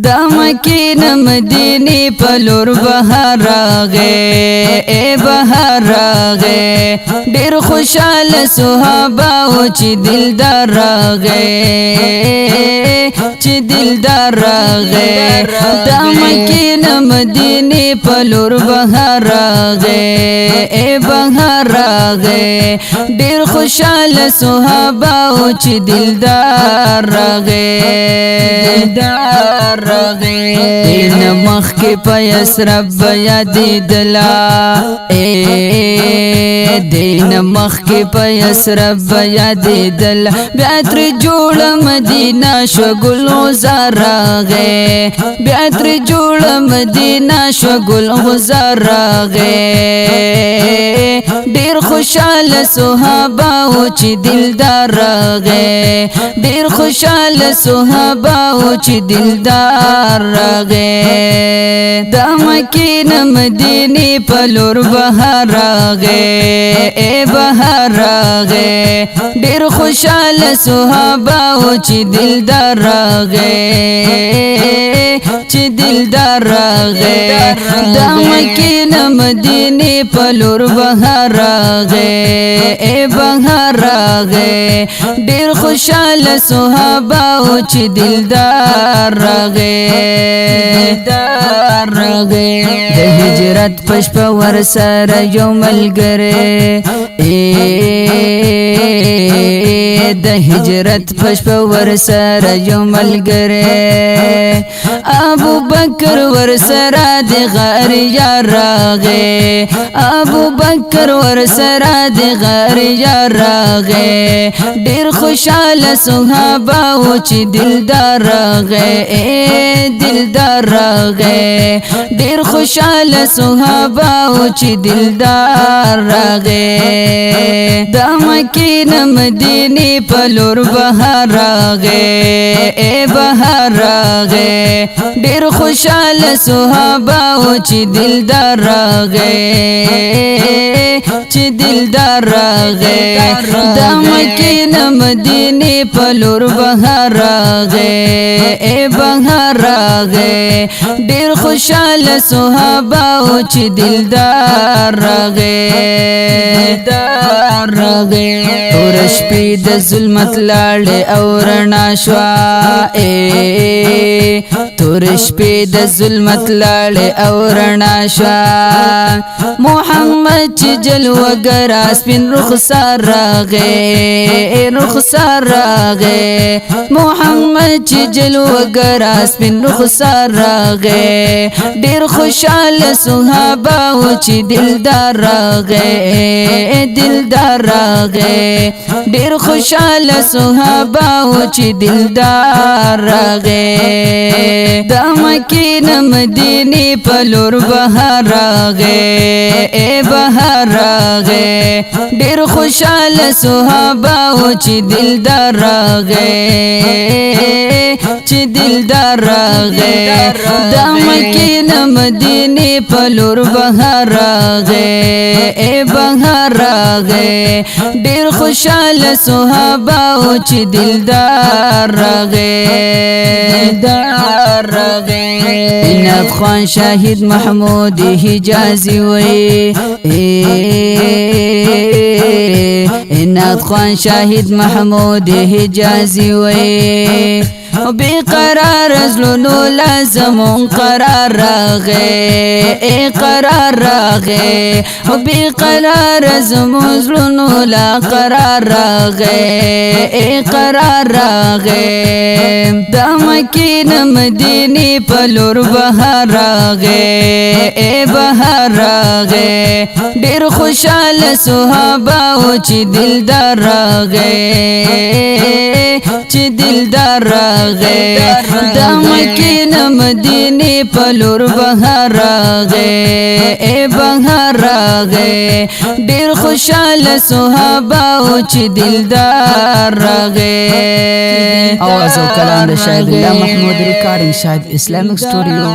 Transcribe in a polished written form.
دا مکین مدینی پلور بہار راغے اے بہار راغے ډیر خوشحال صحابہ او چی دلدار راغے چی دلدار راغے دا مکین مدینی پلور بہار راغے اے بہار راغے ډیر خوشحال صحابہ او چی دلدار راغے دلدار راغے دین مخ کی پیس رب یادی دلا دین مخ کی پیس رب یادی دلا بیعتر جوڑ مدینہ شگل غزار راغے بیعتر جوڑ مدینہ شگل غزار راغے ډیر خوشحال صحابہ او چی دلدار راغے ډیر خوشحال صحابہ او چی دلدار راغے دا مکین مدینی پلور بہار راغے اے بہار راغے ډیر خوشحال صحابہ او چی دلدار راغے چی دلدار راغے دا مکین مدینی پلور بہار راغے اے بہار راغے ډیر خوشحال صحابہ او چی دلدار راغے دلدار راغے د ہجرت پشپ ور سر یو ملګری د ہجرت پشپ ور سر یو ملګری ابو بکر ور سر د غار یار راغے ابو بکر ور سر د غار یار راغے ډیر خوشحال صحابہ او چی دلدار راغے دلدار راغے ډیر خوشحال صحابہ او چی دلدار راغے دا مکین مدینی پلور بہار راغے اے بہار راغے ډیر خوشحال صحابہ او چی دلدار راغے چی دلدار راغے دا مکین مدینی پلور بہار راغے اے بہار راغے ډیر خوشحال صحابہ او چی دلدار راغے دلدار راغے تور شپې د ظلمت لاړې او رڼا شوا تور شپې د ظلمت لاړې او رڼا شوا محمد چې جلوه ګرا سپین رخسار راغے رخسار راغے محمد چې جلوه ګرا سپین رخسار راغے ډیر خوشحال صحابہ او چې دلدار راغے دلدار راغے ډیر خوشحال صحابہ او چې دلدار راغے دا مکین مدینی پلور بہار راغے اے بہار راغے ډیر خوشحال صحابہ او چې دلدار راغے چې دلدار راغے دا مکین مدینی پلور بہار راغے اے بہار راغے ډیر خوشحال صحابہ او چې دلدار راغے دلدار راغے اناد خوان شاہد محمود حجازی وی اناد خوان شاہد محمود حجازی وی بے قرار زلونو لازمون قرار راغے اے قرار راغے بے قرار زمون زلونو لا قرار راغے اے قرار راغے دا مکین مدینی پلور بہار راغے اے بہار راغے ډیر خوشحال صحابہ او چی دلدار راغے چی دلدار راغے دا مکین مدینی پلور بہار راغے اے بہار راغے ډیر خوشحال صحابہ او چی دلدار راغے آواز و کلام شاہد اللہ محمود ریکارڈنگ شاہد اسلامک سٹوڈیو